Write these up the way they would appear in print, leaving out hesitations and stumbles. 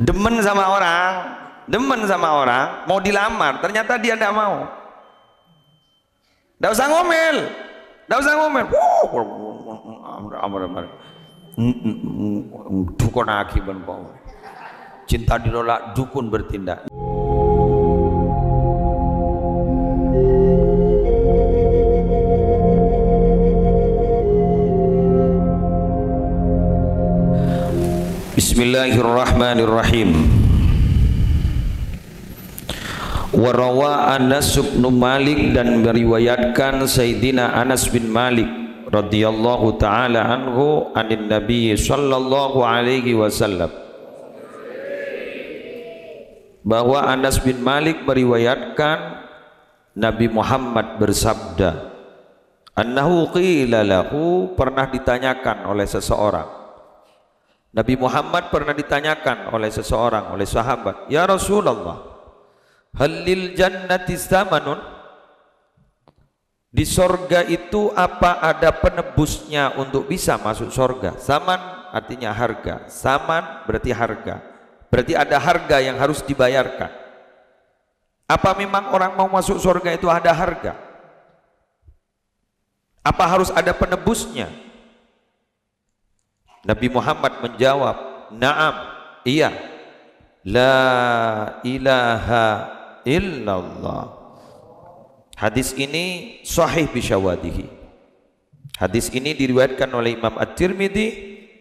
Demen sama orang, mau dilamar, ternyata dia tidak mau. Tidak usah ngomel. Dukun akibat bau. Cinta ditolak, dukun bertindak. Bismillahirrahmanirrahim. Warawa Anas bin Malik, dan meriwayatkan Sayyidina Anas bin Malik radhiyallahu taala anhu anin Nabi sallallahu alaihi wasallam, bahwa Anas bin Malik meriwayatkan Nabi Muhammad bersabda, annahu qila lahu, pernah ditanyakan oleh seseorang. Nabi Muhammad pernah ditanyakan oleh seseorang, oleh sahabat, ya Rasulullah, halil jannati zamanun, di sorga itu apa ada penebusnya untuk bisa masuk sorga? Zaman artinya harga, zaman berarti harga, berarti ada harga yang harus dibayarkan. Apa memang orang mau masuk sorga itu ada harga? Apa harus ada penebusnya? Nabi Muhammad menjawab, na'am, iya. La ilaha illallah. Hadis ini sahih bisyawadihi. Hadis ini diriwayatkan oleh Imam At-Tirmidzi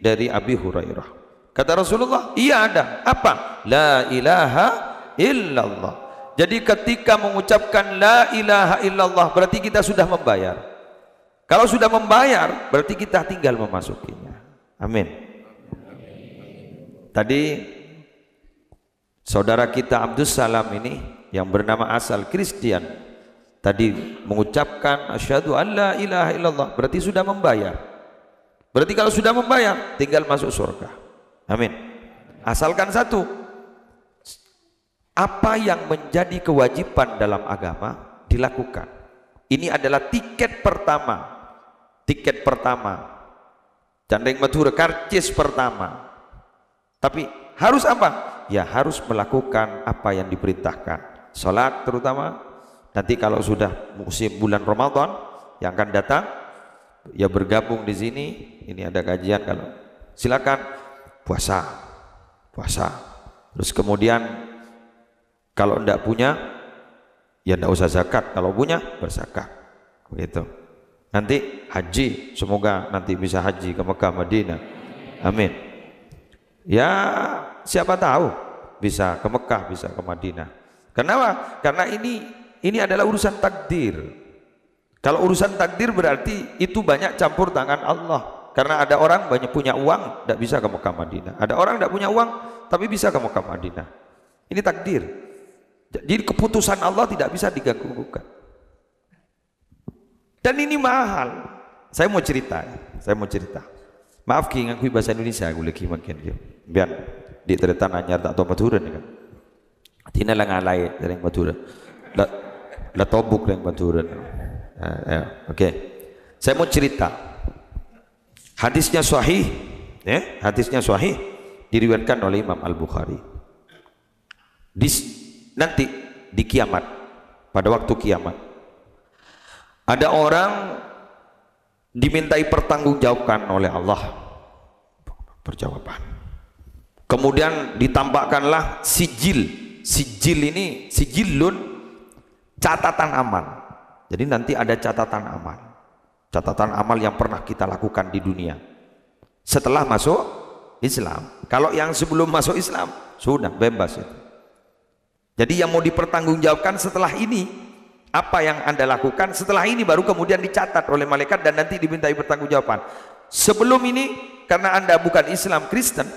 dari Abi Hurairah. Kata Rasulullah, iya ada. Apa? La ilaha illallah. Jadi ketika mengucapkan la ilaha illallah berarti kita sudah membayar. Kalau sudah membayar berarti kita tinggal memasukinya. Amin. Tadi saudara kita Abdus Salam ini yang bernama asal Kristen tadi mengucapkan asyhadu an la ilaha illallah, berarti sudah membayar. Berarti kalau sudah membayar tinggal masuk surga. Amin. Asalkan satu, apa yang menjadi kewajiban dalam agama dilakukan. Ini adalah tiket pertama. Tiket pertama. Candeng Madura, karcis pertama. Tapi harus apa? Ya harus melakukan apa yang diperintahkan. Salat terutama. Nanti kalau sudah musim bulan Ramadan yang akan datang, ya bergabung di sini. Ini ada kajian, kalau silakan puasa. Terus kemudian kalau tidak punya, ya tidak usah zakat. Kalau punya berzakat. Begitu. Nanti haji, semoga nanti bisa haji ke Mekah, Madinah. Amin. Ya siapa tahu bisa ke Mekah, bisa ke Madinah. Kenapa? Karena ini adalah urusan takdir. Kalau urusan takdir berarti itu banyak campur tangan Allah. Karena ada orang banyak punya uang tidak bisa ke Mekah, Madinah. Ada orang tidak punya uang tapi bisa ke Mekah, Madinah. Ini takdir. Jadi keputusan Allah tidak bisa diganggu-gugat. Dan ini mahal. Saya mau cerita. Maaf ki ngakui bahasa Indonesia aku lagi makin yo. Biar di teretan anyar tak tahu maturan kan. Tina lang alay dari maturan. La tobuk yang maturan. Oke. Saya mau cerita. Hadisnya sahih, ya, hadisnya sahih diriwayatkan oleh Imam Al-Bukhari. Nanti di kiamat, pada waktu kiamat, ada orang dimintai pertanggungjawabkan oleh Allah, perjawaban. Kemudian ditampakkanlah sijil. Sijil ini, sijilun, catatan amal. Jadi nanti ada catatan amal. Catatan amal yang pernah kita lakukan di dunia setelah masuk Islam. Kalau yang sebelum masuk Islam sudah bebas itu. Jadi yang mau dipertanggungjawabkan setelah ini, apa yang Anda lakukan setelah ini baru kemudian dicatat oleh malaikat dan nanti dimintai pertanggungjawaban. Sebelum ini karena Anda bukan Islam, Kristen,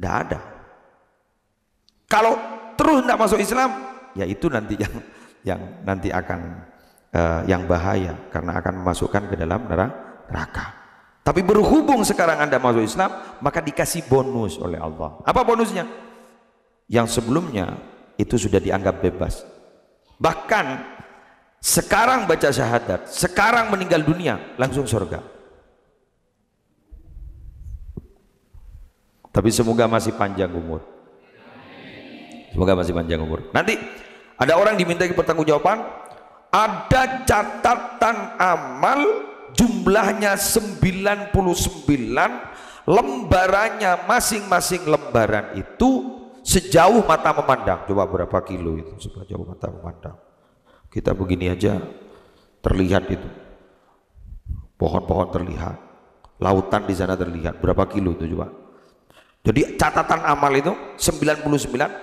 tidak ada. Kalau terus tidak masuk Islam, ya itu nanti yang nanti akan yang bahaya karena akan memasukkan ke dalam neraka. Tapi berhubung sekarang Anda masuk Islam, maka dikasih bonus oleh Allah. Apa bonusnya? Yang sebelumnya itu sudah dianggap bebas. Bahkan sekarang baca syahadat, sekarang meninggal dunia langsung surga. Tapi semoga masih panjang umur. Semoga masih panjang umur. Nanti ada orang dimintai pertanggungjawaban, ada catatan amal jumlahnya 99, lembarannya masing-masing lembaran itu sejauh mata memandang. Coba berapa kilo itu sejauh mata memandang? Kita begini aja terlihat itu, pohon-pohon terlihat, lautan di sana terlihat, berapa kilo itu coba. Jadi catatan amal itu 99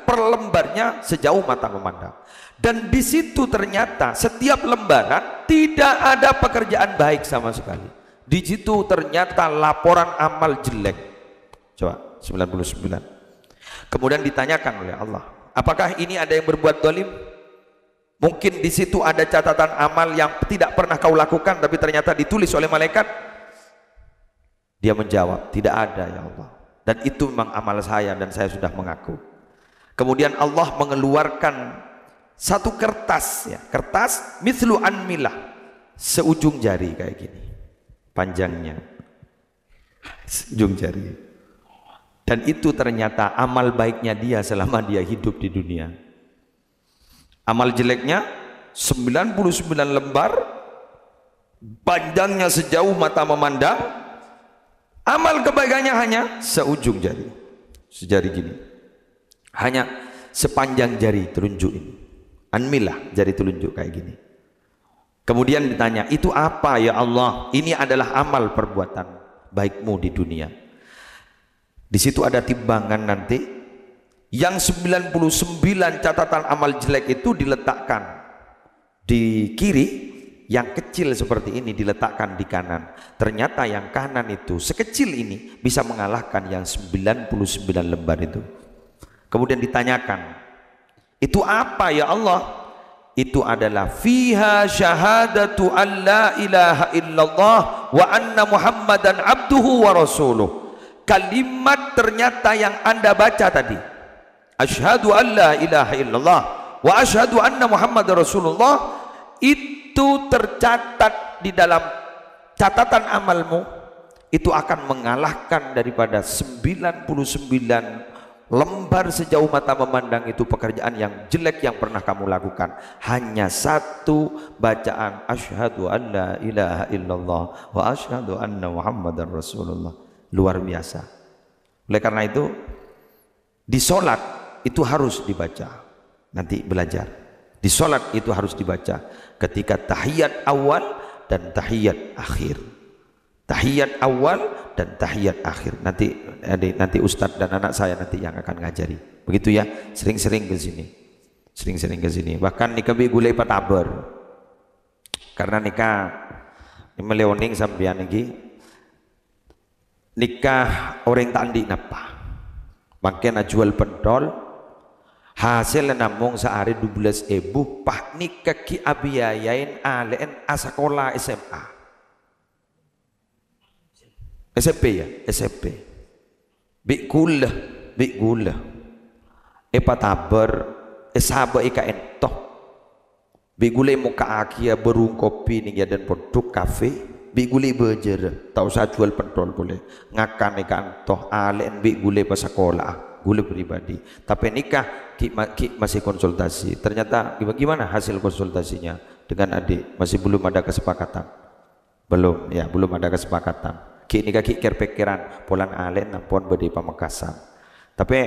per lembarnya sejauh mata memandang. Dan di situ ternyata setiap lembaran tidak ada pekerjaan baik sama sekali. Di situ ternyata laporan amal jelek. Coba 99. Kemudian ditanyakan oleh Allah, apakah ini ada yang berbuat zalim? Mungkin di situ ada catatan amal yang tidak pernah kau lakukan tapi ternyata ditulis oleh malaikat. Dia menjawab, tidak ada ya Allah. Dan itu memang amal saya dan saya sudah mengaku. Kemudian Allah mengeluarkan satu kertas, ya, kertas mithlu anmilah, seujung jari kayak gini panjangnya, seujung jari. Dan itu ternyata amal baiknya dia selama dia hidup di dunia. Amal jeleknya 99 lembar, panjangnya sejauh mata memandang. Amal kebaikannya hanya seujung jari, sejari gini, hanya sepanjang jari telunjuk ini, anmilah, jari telunjuk kayak gini. Kemudian ditanya, itu apa ya Allah? Ini adalah amal perbuatan baikmu di dunia. Di situ ada timbangan nanti, yang 99 catatan amal jelek itu diletakkan di kiri, yang kecil seperti ini diletakkan di kanan. Ternyata yang kanan itu sekecil ini bisa mengalahkan yang 99 lembar itu. Kemudian ditanyakan, itu apa ya Allah? Itu adalah fiha syahadatu an la ilaha illallah wa anna muhammadan abduhu wa rasuluh. Kalimat ternyata yang Anda baca tadi, asyhadu an la ilaha illallah wa asyhadu anna muhammadan rasulullah, itu tercatat di dalam catatan amalmu, itu akan mengalahkan daripada 99 lembar sejauh mata memandang itu pekerjaan yang jelek yang pernah kamu lakukan. Hanya satu bacaan asyhadu an la ilaha illallah wa asyhadu anna muhammadan rasulullah. Luar biasa. Oleh karena itu di sholat itu harus dibaca. Nanti belajar di sholat itu harus dibaca ketika tahiyat awal dan tahiyat akhir. Tahiyat awal dan tahiyat akhir. Nanti Ustadz dan anak saya nanti yang akan ngajari. Begitu ya, sering-sering ke sini. Sering-sering ke sini. Bahkan nikah bi gulai patabar. Karena nikah ini meleoning sampean iki nikah orang tandi napa. Makin jual pentol hasil namung sehari 12.000 pak nikah ki abiyayain alen asakola SMA. SMP ya, SMP. Bik gula. Patabar, sabo ika entoh. Bik gula muka akia berung kopi nih dan produk kafe. Bik gula berjer, tak usah jual pentol boleh. Ngakan ika entoh alen bik gula pas sekolah, gula pribadi. Tapi nikah ki masih konsultasi. Ternyata gimana hasil konsultasinya dengan adik? Masih belum ada kesepakatan. Belum ada kesepakatan. Kini kaki pikiran polan alen nampon bedi Pamekasan. Tapi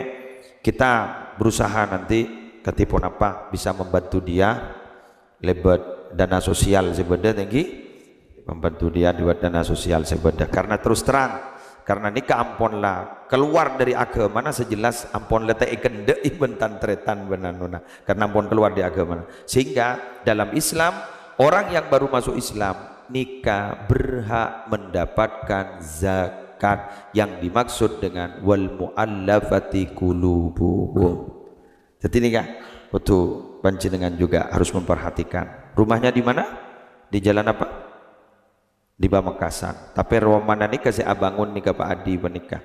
kita berusaha nanti ketipun apa bisa membantu dia lewat dana sosial sebenarnya tinggi, membantu dia lewat dana sosial sebenarnya. Karena terus terang, karena nikah ampon lah keluar dari agama mana sejelas ampon letak ikan de ibentan tretan benanuna karena ampon keluar dari agama. Sehingga dalam Islam orang yang baru masuk Islam nikah berhak mendapatkan zakat yang dimaksud dengan wal muallafati qulubuhum. Jadi nikah betul panjenengan juga harus memperhatikan. Rumahnya di mana? Di jalan apa? Di Pamekasan. Tapi romana nikah saya bangun nikah Pak Adi menikah.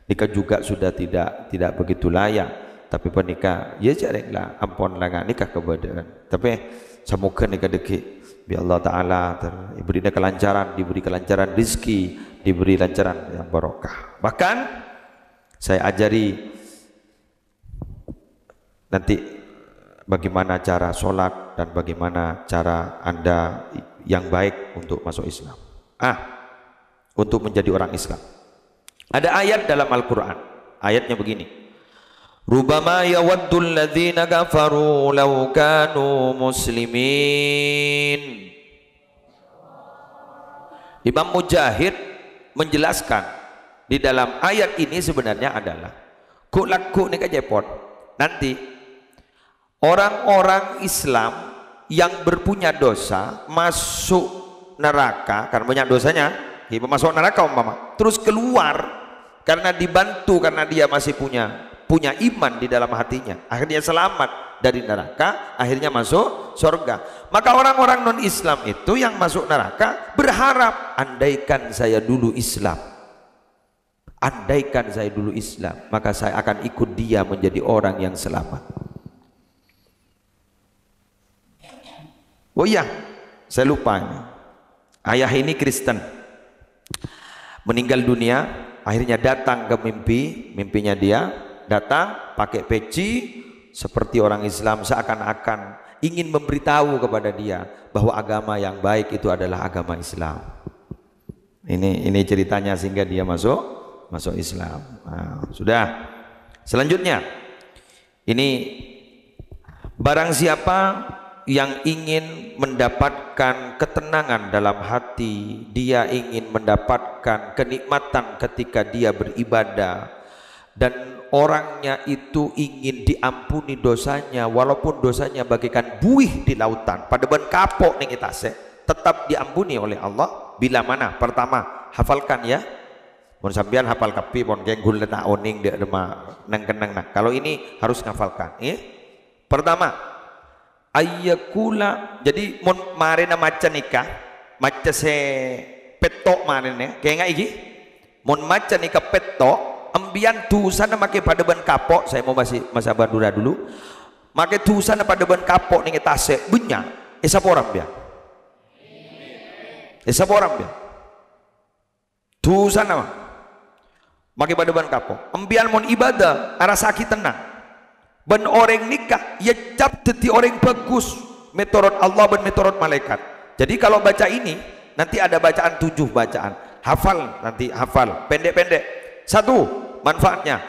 Nikah juga sudah tidak begitu layak. Tapi penikah ya jaranglah ampun lah nikah kebadan. Tapi semoga nikah deki biar Allah Ta'ala diberi kelancaran, diberi kelancaran rezeki, diberi lancaran yang barokah. Bahkan Saya ajari nanti bagaimana cara sholat dan bagaimana cara Anda yang baik untuk masuk Islam. Untuk menjadi orang Islam. Ada ayat dalam Al-Quran. Ayatnya begini. Rubama yawaddul ladzina kafaru law kanu muslimin. Imam Mujahid menjelaskan di dalam ayat ini sebenarnya adalah kulakku nih kejepot. Nanti orang-orang Islam yang berpunya dosa masuk neraka karena banyak dosanya, masuk neraka umpama, terus keluar karena dibantu karena dia masih punya iman di dalam hatinya, akhirnya selamat dari neraka, akhirnya masuk surga. Maka orang-orang non-Islam itu yang masuk neraka berharap, andaikan saya dulu Islam, andaikan saya dulu Islam, maka saya akan ikut dia menjadi orang yang selamat. Oh iya, saya lupa ini. Ayah ini Kristen, meninggal dunia, akhirnya datang ke mimpinya dia datang pakai peci seperti orang Islam, seakan-akan ingin memberitahu kepada dia bahwa agama yang baik itu adalah agama Islam. Ini ceritanya sehingga dia masuk Islam. Nah, sudah. Selanjutnya, ini barang siapa yang ingin mendapatkan ketenangan dalam hati, dia ingin mendapatkan kenikmatan ketika dia beribadah, dan orangnya itu ingin diampuni dosanya walaupun dosanya bagaikan buih di lautan, pada ben kapok nih kita tetap diampuni oleh Allah. Bila mana? Pertama, hafalkan ya. Mun sampean hafal kapi pon genggul letak oning dia nang kenang nah. Kalau ini harus ngafalkan. Pertama, ayyakula, jadi mun marina maca nikah, maca se petok marina kayak nggak iki. Mun maca nikah petok, ambian tusan make pada ban kapok, saya mau masa Bandura dulu. Make tusan pada ban kapok ning tase benya, esaporam dia. Esaporam dia. Tusan apa? Make pada ban kapok. Ambian mun ibadah, arah sakit tenang. Ben orang nikah ya cap teti orang bagus menurut Allah dan menurut malaikat. Jadi kalau baca ini nanti ada bacaan 7 bacaan, hafal, nanti hafal pendek-pendek. 1, manfaatnya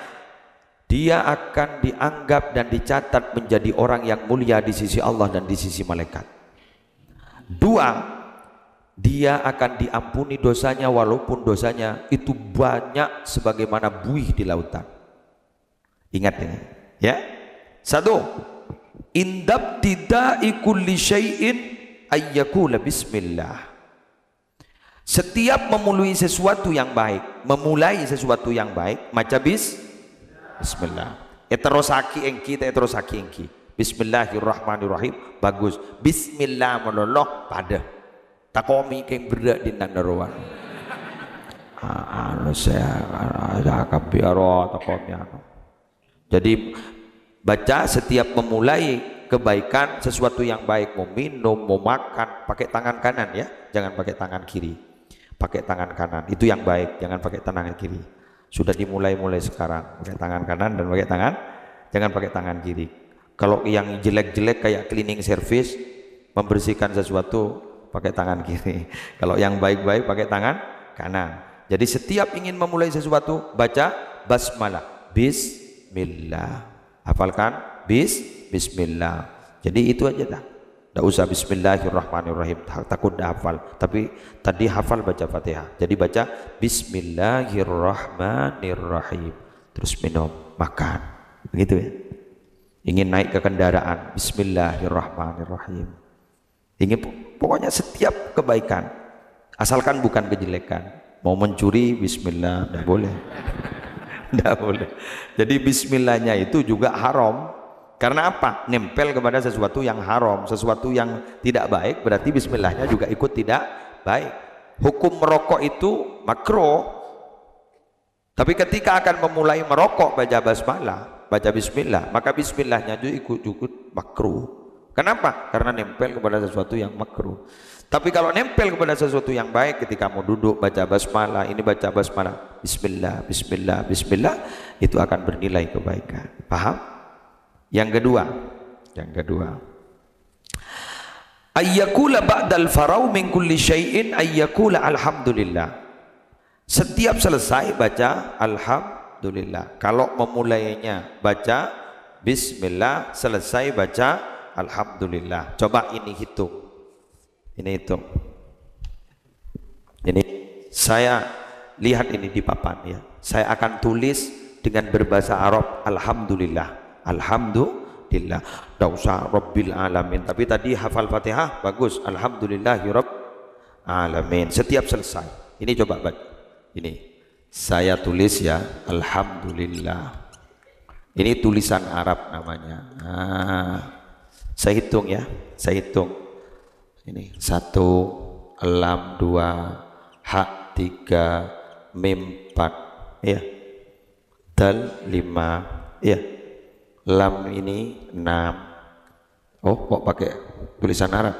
dia akan dianggap dan dicatat menjadi orang yang mulia di sisi Allah dan di sisi malaikat. 2, dia akan diampuni dosanya walaupun dosanya itu banyak sebagaimana buih di lautan. Ingat ini ya. 1, indab tidai kulli syai'in ayyakula bismillah. Setiap memulai sesuatu yang baik, maca bismillah. Eterosaki engki. Bismillahirrahmanirrahim, bagus. Bismillah meloloh pada takomi keng berak di nandaruan. Jadi baca setiap memulai kebaikan, sesuatu yang baik, mau minum, mau makan, pakai tangan kanan ya, jangan pakai tangan kiri, pakai tangan kanan, itu yang baik, jangan pakai tangan kiri. Sudah dimulai sekarang, pakai tangan kanan dan jangan pakai tangan kiri. Kalau yang jelek-jelek kayak cleaning service, membersihkan sesuatu, pakai tangan kiri. Kalau yang baik-baik pakai tangan kanan. Jadi setiap ingin memulai sesuatu, baca basmalah, bismillah. Hafalkan bismillah. Jadi itu aja dah. Tidak usah bismillahirrahmanirrahim, takut dah hafal. Tapi tadi hafal baca Fatihah. Jadi baca bismillahirrahmanirrahim. Terus minum, makan. Begitu ya. Ingin naik ke kendaraan, bismillahirrahmanirrahim. Ingin pokoknya setiap kebaikan, asalkan bukan kejelekan. Mau mencuri, bismillah, tidak boleh. Tidak boleh. Jadi bismillahnya itu juga haram. Karena apa? Nempel kepada sesuatu yang haram, sesuatu yang tidak baik, berarti bismillahnya juga ikut tidak baik. Hukum merokok itu makruh. Tapi ketika akan memulai merokok, baca basmalah, baca bismillah, maka bismillahnya juga ikut makruh. Kenapa? Karena nempel kepada sesuatu yang makruh. Tapi kalau nempel kepada sesuatu yang baik, ketika mau duduk baca basmalah, ini baca basmalah, bismillah, bismillah, bismillah, itu akan bernilai kebaikan. Paham? Yang kedua, ayyakula ba'dal farau min kulli syai'in ayyakula alhamdulillah. Setiap selesai baca alhamdulillah. Kalau memulainya baca bismillah, selesai baca alhamdulillah. Coba ini hitung. Ini saya lihat ini di papan ya. Saya akan tulis dengan berbahasa Arab alhamdulillah. Alhamdulillah. Tidak usah Rabbil alamin. Tapi tadi hafal Fatihah bagus. Alhamdulillahirabbil alamin. Setiap selesai. Ini coba baca. Ini saya tulis ya alhamdulillah. Ini tulisan Arab namanya. Saya hitung ya. Saya hitung. Ini 1 lam 2 hak 3 mim 4 ya, dal 5 ya, lam ini 6. Oh kok pakai tulisan Arab?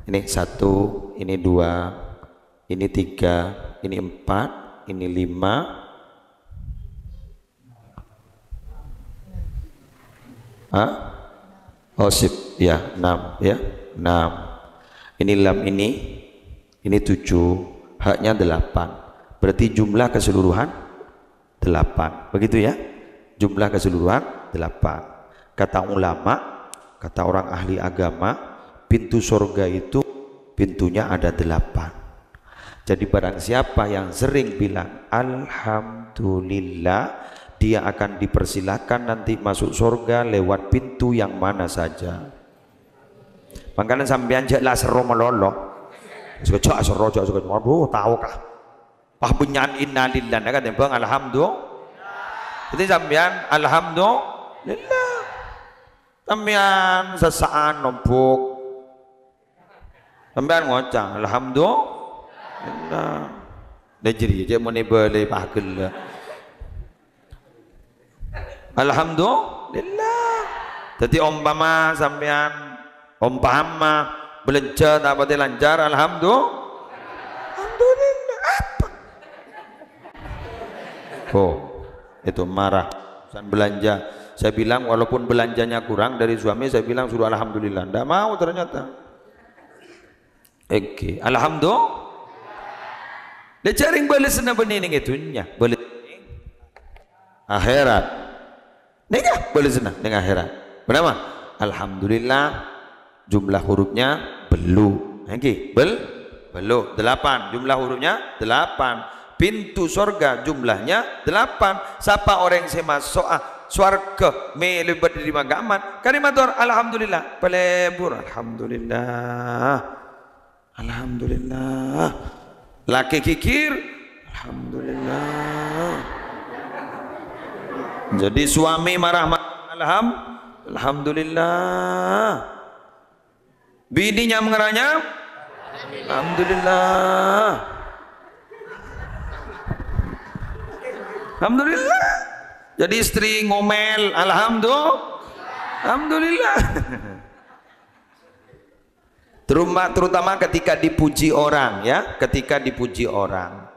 Ini 1, ini 2, ini 3, ini 4, ini 5. Oh sip ya, 6 ya, 6. Ini lam ini 7, haknya 8. Berarti jumlah keseluruhan 8. Begitu ya? Jumlah keseluruhan 8. Kata ulama, kata orang ahli agama, pintu surga itu pintunya ada 8. Jadi barang siapa yang sering bilang alhamdulillah, dia akan dipersilakan nanti masuk surga lewat pintu yang mana saja. Makanya sampean jelas seru melolo. Sekejap seru aja sekejap. Waduh, tahu kah? Pah bunyan innalillah kan bang alhamdulillah. Jadi sampean alhamdulillah. Sampean sesaan nombok. Sampean ngocang alhamdulillah. Dejeri je muni boleh pahkel. Alhamdulillah. Jadi umpama sampean belanja dapat lancar alhamdulillah apa? Oh itu marah urusan belanja. Saya bilang walaupun belanjanya kurang dari suami, saya bilang suruh alhamdulillah. Tidak mau ternyata. Oke, alhamdulillah. Dia cari balas na bening itunya, balas akhirat. Nengah balas na dengan akhirat. Berapa? Alhamdulillah. Jumlah hurufnya belu. Oke, belu 8. Jumlah hurufnya 8. Pintu surga jumlahnya 8. Siapa orang yang masuk swarga melebat dari magaman kalimatur alhamdulillah pelebur alhamdulillah alhamdulillah laki kikir alhamdulillah. Jadi suami marah alhamdulillah. Bininya mengeranya alhamdulillah. Alhamdulillah. Jadi istri ngomel alhamdulillah. Terutama ketika dipuji orang ya, ketika dipuji orang.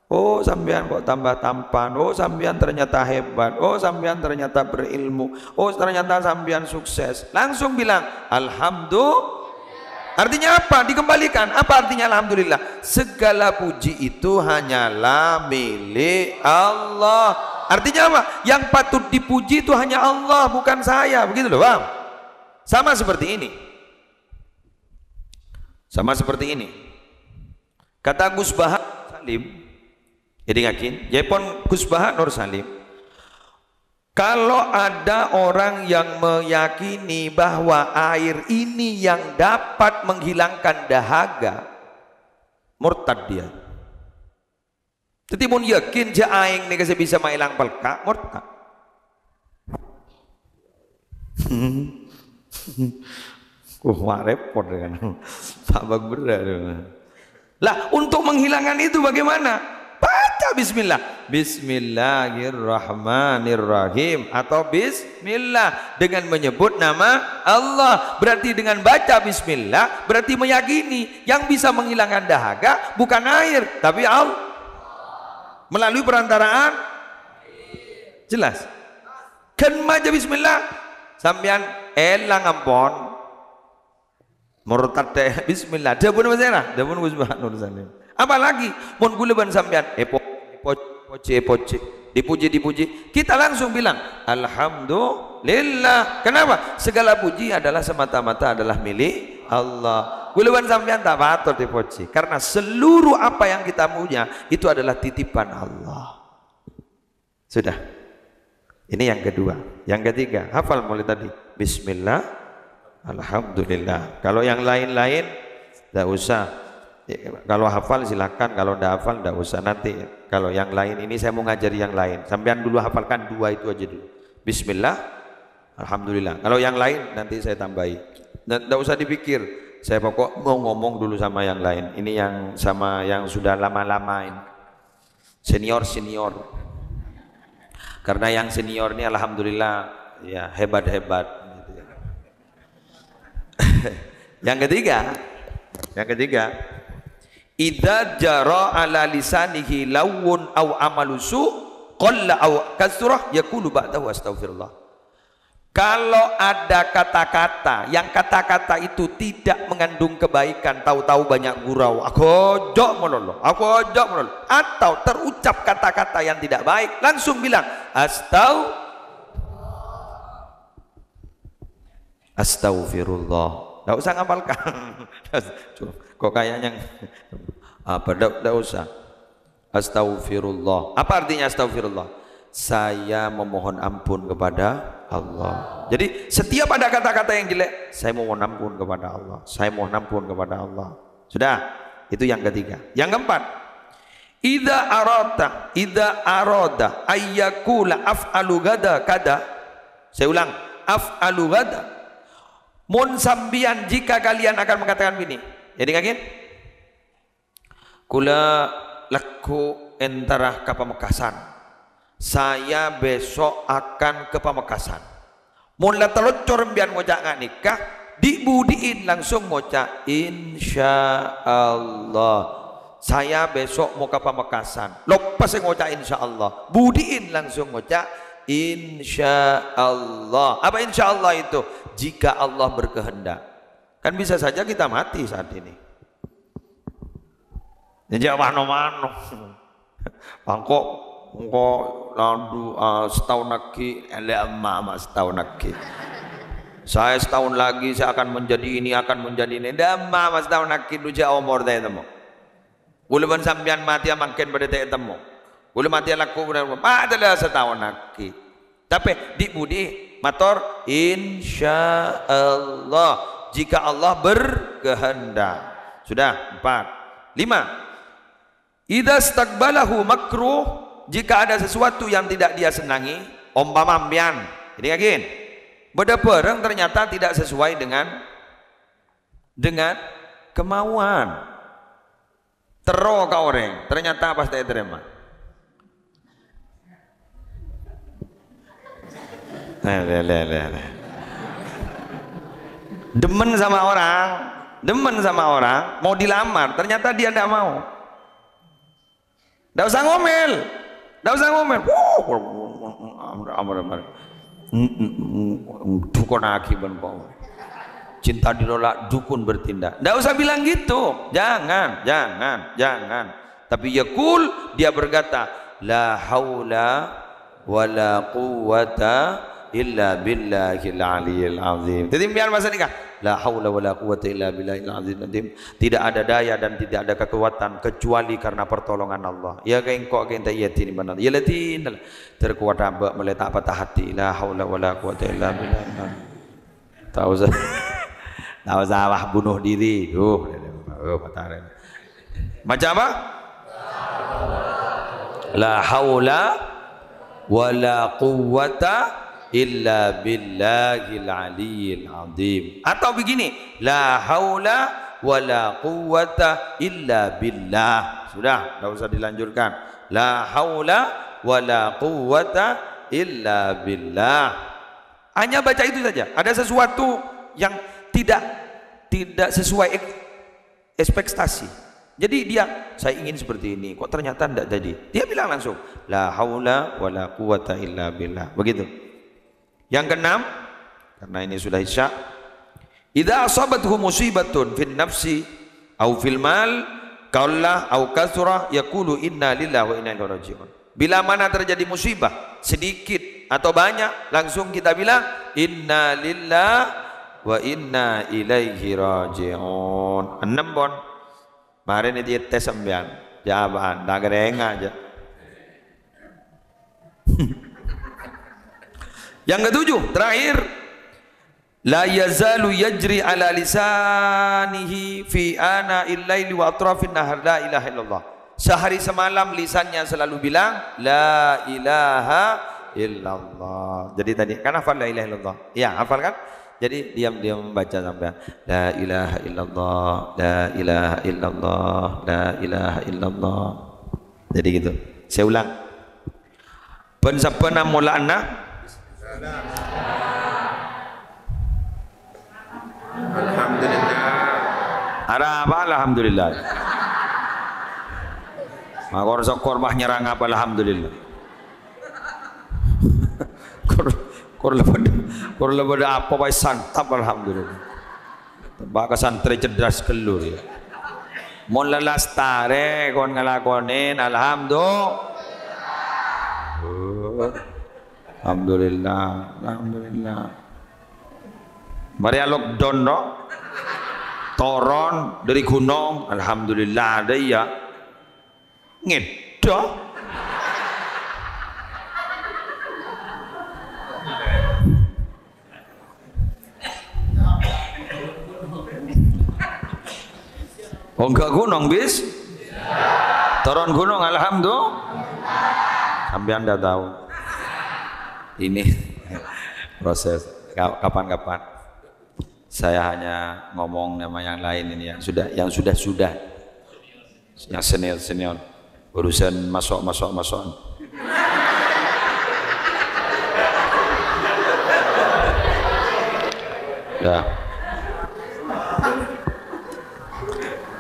Oh sampean kok tambah tampan, oh sampean ternyata hebat, oh sampean ternyata berilmu, oh ternyata sampean sukses. Langsung bilang alhamdulillah. Artinya apa? Dikembalikan. Apa artinya alhamdulillah? Segala puji itu hanyalah milik Allah. Artinya apa? Yang patut dipuji itu hanya Allah, bukan saya. Begitu loh, paham? Sama seperti ini. Sama seperti ini. Kata Gus Baha Salim, jadi ngakin, Jepon Gus Baha Nur Salim. Kalau ada orang yang meyakini bahwa air ini yang dapat menghilangkan dahaga, murtad dia. Jadi mun yakin je aing ni kasi bisa mailang palka, murtad. Wah repot dengan Pak Bagber. Lah untuk menghilangkan itu bagaimana? baca bismillah. Bismillahirrahmanirrahim atau bismillah dengan menyebut nama Allah. Berarti dengan baca bismillah berarti meyakini yang bisa menghilangkan dahaga bukan air tapi Allah melalui perantaraan. Jelas? Kan maca bismillah sampean elang ampon murtad bismillah dia pun masalah dia pun subhanallah. Apalagi mun guleban sampean poce dipuji kita langsung bilang alhamdulillah. Kenapa? Segala puji adalah semata-mata adalah milik Allah. Guleban sampean tak patut dipuji karena seluruh apa yang kita punya itu adalah titipan Allah. Sudah. Ini yang kedua. Yang ketiga, hafal mulai tadi. Bismillah, alhamdulillah. Kalau yang lain-lain, tidak usah. Kalau hafal silakan, kalau tidak hafal tidak usah. Nanti kalau yang lain ini saya mau ngajari yang lain. Sampean dulu hafalkan dua itu aja dulu. Bismillah, alhamdulillah. Kalau yang lain nanti saya tambahi. Tidak usah dipikir. Saya pokok mau ngomong dulu sama yang lain. Ini yang sama yang sudah lama-lama ini. Senior. Karena yang senior ini alhamdulillah ya hebat-hebat gitu ya. Yang ketiga idza jara ala lisanihi lawun aw amalusu qalla aw kasrah yaqulu ba'dahu astaghfirullah. Kalau ada kata-kata yang kata-kata itu tidak mengandung kebaikan, tahu-tahu banyak gurau, aku ojok melolo, atau terucap kata-kata yang tidak baik, langsung bilang astaghfirullah. Tidak usah ngapalkan. Kok kayaknya apa? Tidak usah. Astaghfirullah. Apa artinya astaghfirullah? Saya memohon ampun kepada Allah. Jadi setiap ada kata-kata yang jelek, saya mohon ampun kepada Allah. Saya mohon ampun kepada Allah. Sudah, itu yang ketiga. Yang keempat, idza arada ayyakula af'alu gada kada. Saya ulang, af'alu gada. Mun sambian jika kalian akan mengatakan begini. Jadi kaget. Kula laku entarah ka Pamekasan. Saya besok akan ke Pamekasan. Mula telocor biar ngocak nikah, dibudiin langsung ngocak insyaallah. Saya besok mau ke Pamekasan. Lepas ngocak insyaallah, budiin langsung ngocak insyaallah. Apa insyaallah itu? Jika Allah berkehendak. Kan bisa saja kita mati saat ini. Jadi mano-mano. Bangkok engkau lalu setahun lagi setahun lagi saya setahun lagi saya akan menjadi ini setahun lagi duja umur teh temu gulaban sampean mati makin pada teh temu gula mati laku adalah setahun lagi tapi dibudi mator insyaallah jika Allah berkehendak. Sudah 4. 5 idza staqbalahu makruh. Jika ada sesuatu yang tidak dia senangi, umpama ambian, jadi yakin, beda barang ternyata tidak sesuai dengan kemauan. Tero ka orang, ternyata pasti terima. Demen sama orang, mau dilamar, ternyata dia tidak mau. Tidak usah ngomel. Dukun akibat kau. Cinta ditolak, dukun bertindak. Tidak usah bilang gitu. Jangan. Tapi yaqul, dia berkata, la haula wala quwwata illa billahil aliyil azim. Jadi biar masa nikah, la haula wala quwwata illa billahil azim. Tidak ada daya dan tidak ada kekuatan kecuali karena pertolongan Allah. Ya kain kok kain tayatin mana? Ya latin terkuat ambak meletak patah hati. La haula wala quwwata illa billah. Tahu wah bunuh diri. Patah. Macam apa? La haula wala quwwata illa billahil aliyil azim. Atau begini, la haula wala quwwata illa billah. Sudah, tidak usah dilanjutkan. La haula wala quwwata illa billah. Hanya baca itu saja. Ada sesuatu yang tidak sesuai ekspektasi. Jadi saya ingin seperti ini, kok ternyata tidak jadi. Dia bilang langsung, la haula wala quwwata illa billah. Begitu. Yang keenam, karena ini sudah isya, idza asabathu musibatun fin nafsi au fil mal qalla au kasra yaqulu inna lillahi wa inna ilaihi raji'un. Bila mana terjadi musibah sedikit atau banyak, langsung kita bilang inna lillahi wa inna ilaihi raji'un. 6 bon. Mari ini dia tes sampean. Jawaban dah gereng aja. Yang ketujuh, terakhir, la yazalu yajri ala lisanihi fi ana illaili wa atrafin nahar la ilaha illallah. Sehari semalam lisannya selalu bilang la ilaha illallah. Jadi tadi kan hafal la ilaha illallah. Ya, hafal kan? Jadi diam-diam membaca sampai la ilaha illallah, la ilaha illallah, la ilaha illallah. Jadi gitu. Saya ulang. Pensapana mulana. Alhamdulillah. Ada apa? Alhamdulillah. Makor sokor mah nyerang apa? Alhamdulillah. Kor lebih apa baik santap alhamdulillah. Tebak santri cerdas kelur ya. Mon lelas tare kon ngelakonin alhamdulillah. Mari lockdown no. Toron dari gunung alhamdulillah ada ya. Ngedoh. Oh enggak gunung bis? Turun gunung alhamdulillah. Sampai Anda tahu. Ini proses kapan-kapan. Saya hanya ngomong nama yang lain ini yang sudah. Yang senior. Urusan masuk. Ya.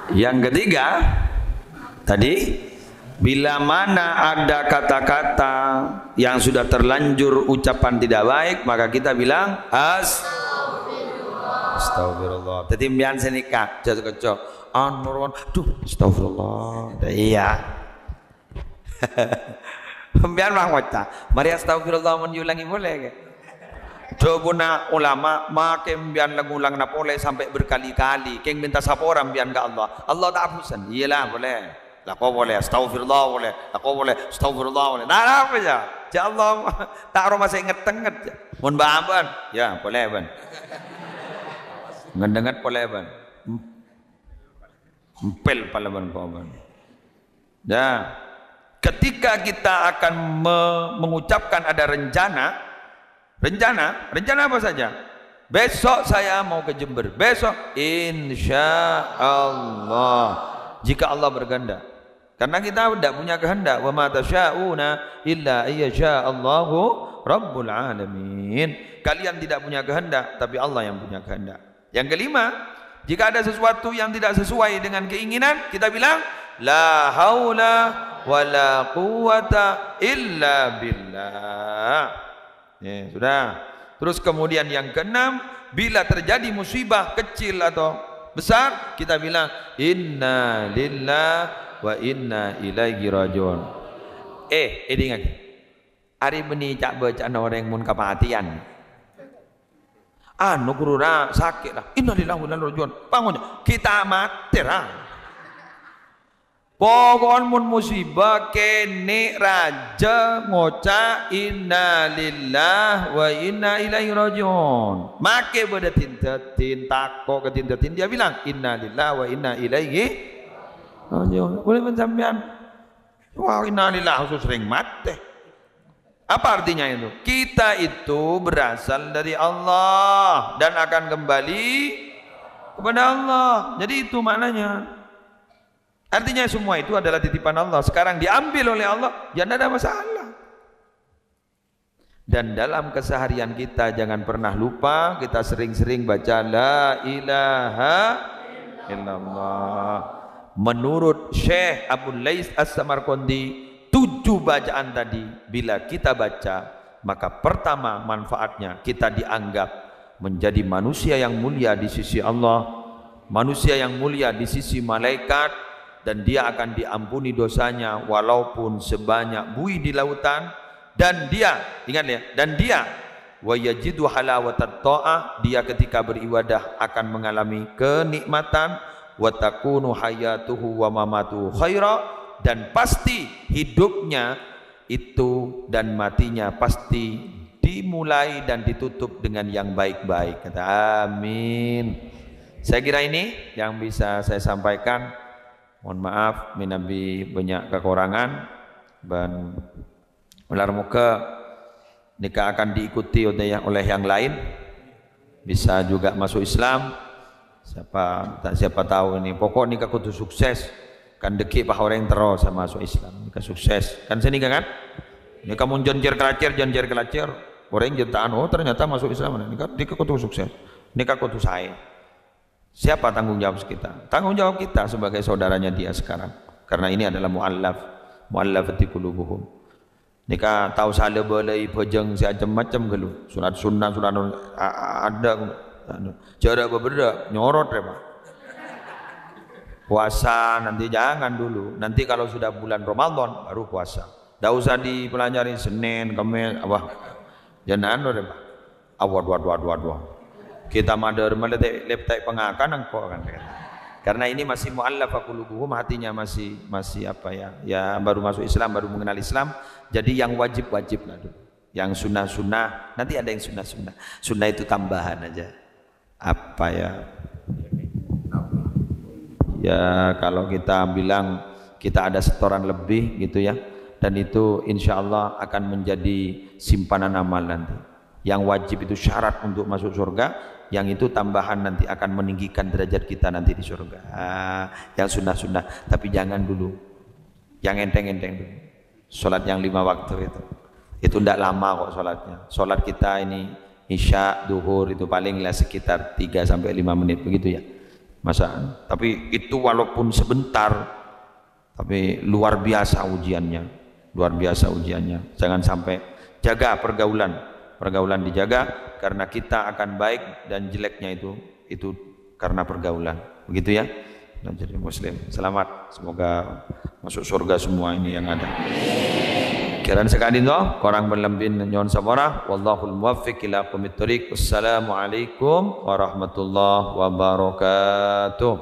Yang ketiga tadi, bila mana ada kata-kata yang sudah terlanjur ucapan tidak baik, maka kita bilang astagfirullah. Jadi mbian senika jatuh kecok anurun duh astagfirullah. Iya. Mbian bang waca mari astagfirullah menyulangi boleh ke? Dobuna ulama makin bian ngulang na boleh sampai berkali-kali. Keng minta saporan bian ke Allah. Allah tak hapusan. Iyalah boleh. Lah kau boleh astagfirullah boleh. Lah kau boleh astagfirullah boleh. Nah apa ya? Ya Allah tak ro masih inget-inget. Mun baban. Ya boleh ban. Ngendenget boleh ban. Empel pala ban kau ban. Ya. Ketika kita akan mengucapkan ada rencana apa saja? Besok saya mau ke Jember. Besok insya Allah. Jika Allah berkehendak. Karena kita tidak punya kehendak. Wa ma tasyauna illa ayyasha Allahu rabbul alamin. Kalian tidak punya kehendak, tapi Allah yang punya kehendak. Yang kelima, jika ada sesuatu yang tidak sesuai dengan keinginan, kita bilang la haula wala quwwata illa billah. Ya, sudah. Terus kemudian yang keenam, bila terjadi musibah kecil atau besar, kita bilang inna lillahi wa inna ilaihi rajiun. Ingat. Hari ini cak baca orang yang mun kematian. Anu kuruna sakit lah. Inna lillahi wa inna ilaihi rajiun. Bangun. Kita mati lah. Pokon mun musibah kene raja ngoca inna lillahi wa inna ilaihi rajiun. Make beda tinta kok ke tinta dia bilang inna lillahi wa inna ilaihi rajiun. Boleh pensampean. Wah inna lillahi khusus sering mati. Apa artinya itu? Kita itu berasal dari Allah dan akan kembali kepada Allah. Jadi itu maknanya. Artinya semua itu adalah titipan Allah. Sekarang diambil oleh Allah, ya tidak ada masalah. Dan dalam keseharian kita jangan pernah lupa, kita sering-sering baca la ilaha illallah. Menurut Syekh Abul Lais As-Samarqandi, 7 bacaan tadi bila kita baca, maka pertama manfaatnya kita dianggap menjadi manusia yang mulia di sisi Allah, manusia yang mulia di sisi malaikat, dan dia akan diampuni dosanya walaupun sebanyak buih di lautan. Dan dia, ingat ya, dan dia wa yajidu halawatat ta'ah, dia ketika beribadah akan mengalami kenikmatan, wa takunu hayatuhu wa mamatuhu khaira, dan pasti hidupnya itu dan matinya pasti dimulai dan ditutup dengan yang baik-baik. Kata amin. Saya kira ini yang bisa saya sampaikan. Mohon maaf minabi banyak kekurangan, dan ular muka nikah akan diikuti oleh yang lain, bisa juga masuk Islam. Siapa tahu ini pokok nikah kudu sukses kan, deki pak orang terus sama masuk Islam nikah sukses kan, sini kan nikah mun jonjer kelacir orang jentaan, oh ternyata masuk Islam, nikah kudu sukses, nikah kudu saya. Siapa tanggung jawab kita? Tanggung jawab kita sebagai saudaranya dia sekarang, karena ini adalah muallafati qulubuhum. Nikah tahu salah boleh pejeng macam-macam gelu, sunat sunnah ada cara berbeda nyorot ya Pak. Puasa nanti jangan dulu, nanti kalau sudah bulan Ramadan baru puasa. Tidak usah dipelajari Senin, Kamis, apa jangan deh Pak. Awad. Kita madar meletak pengakan engkau kan. Karena ini masih mu'allafah qulubuhum, hatinya masih apa ya? Ya baru masuk Islam, baru mengenal Islam. Jadi yang wajib lah dulu. Yang sunnah, nanti ada yang sunnah. Sunnah itu tambahan aja. Apa ya? Ya kalau kita bilang kita ada setoran lebih gitu ya, dan itu insya Allah akan menjadi simpanan amal nanti. Yang wajib itu syarat untuk masuk surga, yang itu tambahan nanti akan meninggikan derajat kita nanti di surga. Yang sunnah, tapi jangan dulu yang enteng-enteng dulu. Solat yang 5 waktu itu tidak lama kok solatnya. Solat kita ini isya, duhur itu palinglah sekitar 3-5 menit begitu ya masa. Tapi itu walaupun sebentar, tapi luar biasa ujiannya. Jangan sampai jaga pergaulan dijaga, karena kita akan baik dan jeleknya itu karena pergaulan. Begitu ya. Dan jadi muslim. Selamat, semoga masuk surga semua ini yang ada. Kiraan sekali toh, korang berlembin nyon sabara. Wallahul muwaffiq ila aqwamit thoriq. Wassalamualaikum warahmatullahi wabarakatuh.